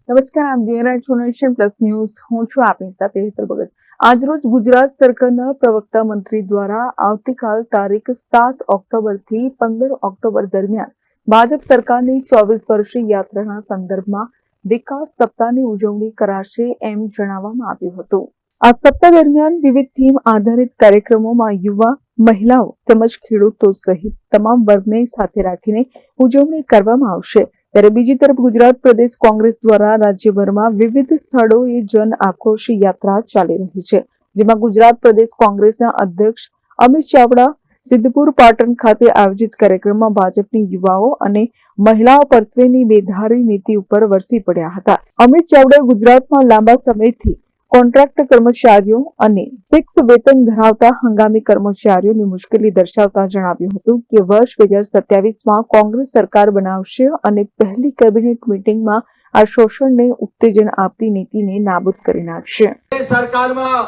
નમસ્કાર, આપ જોઈ રહ્યા છો નેશન પ્લસ ન્યૂઝ. હું છું આપની સાથે હેતલ ભગત. આજરોજ ગુજરાત સરકારના પ્રવક્તા મંત્રી દ્વારા આવતીકાલ તારીખ 7 ઓક્ટોબરથી 15 ઓક્ટોબર દરમિયાન ભાજપ સરકારની 24 વર્ષીય યાત્રાના સંદર્ભમાં વિકાસ સપ્તાહની ઉજવણી કરાશે એમ જણાવવામાં આવ્યું હતું. આ સપ્તાહ દરમિયાન વિવિધ થીમ આધારિત કાર્યક્રમોમાં યુવા, મહિલાઓ તેમજ ખેડૂતો સહિત તમામ વર્ગને સાથે રાખીને ઉજવણી કરવામાં આવશે. ત્યારે બીજી તરફ ગુજરાત પ્રદેશ કોંગ્રેસ દ્વારા રાજ્યભરમાં વિવિધ સ્થળોએ જન આક્રોશ યાત્રા ચાલી રહી છે, જેમાં ગુજરાત પ્રદેશ કોંગ્રેસના અધ્યક્ષ અમિત ચાવડા સિદ્ધપુર પાટણ ખાતે આયોજિત કાર્યક્રમમાં ભાજપની યુવાઓ અને મહિલાઓ પરત્વેની બેધારી નીતિ ઉપર વરસી પડ્યા હતા. અમિત ચાવડાએ ગુજરાતમાં લાંબા સમયથી કોન્ટ્રાક્ટ કર્મચારીઓ અને ફિક્સ વેતન ધરાવતા હંગામી કર્મચારીઓની મુશ્કેલી દર્શાવતા જણાવ્યું હતું કે વર્ષ 2027માં કોંગ્રેસ સરકાર બનાવશે અને પહેલી કેબિનેટ મીટિંગમાં આ શોષણને ઉત્તેજન આપતી નીતિને નાબૂદ કરી નાખશે. સરકારમાં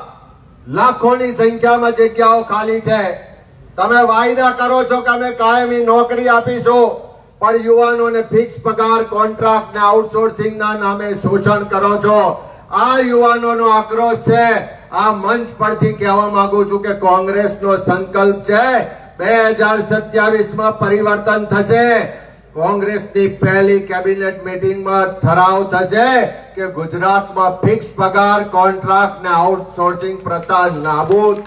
લાખોની સંખ્યામાં જગ્યાઓ ખાલી છે. તમે વાયદા કરો છો કે અમે કાયમી નોકરી આપીશું, પણ યુવાનોને ફિક્સ પગાર, કોન્ટ્રાક્ટ ને આઉટસોર્સિંગના નામે શોષણ કરો છો. આ યુવાનોનો આક્રોશ છે. આ મંચ પરથી કહેવા માંગુ છું કે કોંગ્રેસનો સંકલ્પ છે 2027માં પરિવર્તન થશે. કોંગ્રેસની પહેલી કેબિનેટ મીટિંગમાં ઠરાવ થશે કે ગુજરાતમાં ફિક્સ પગાર, કોન્ટ્રાક્ટ ને આઉટસોર્સિંગ પ્રથા નાબૂદ.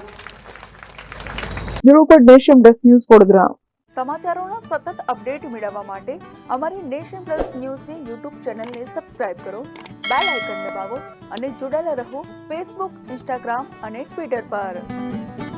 Bureau report, Nation Plus News, Vadodara. સમાચારોના સતત અપડેટ મેળવવા માટે અમારી નેશન પ્લસ ન્યૂઝની યુટ્યુબ ચેનલને સબસ્ક્રાઇબ કરો, બેલ આઇકન દબાવો અને જોડાયેલા રહો ફેસબુક, ઇન્સ્ટાગ્રામ અને ટ્વિટર પર.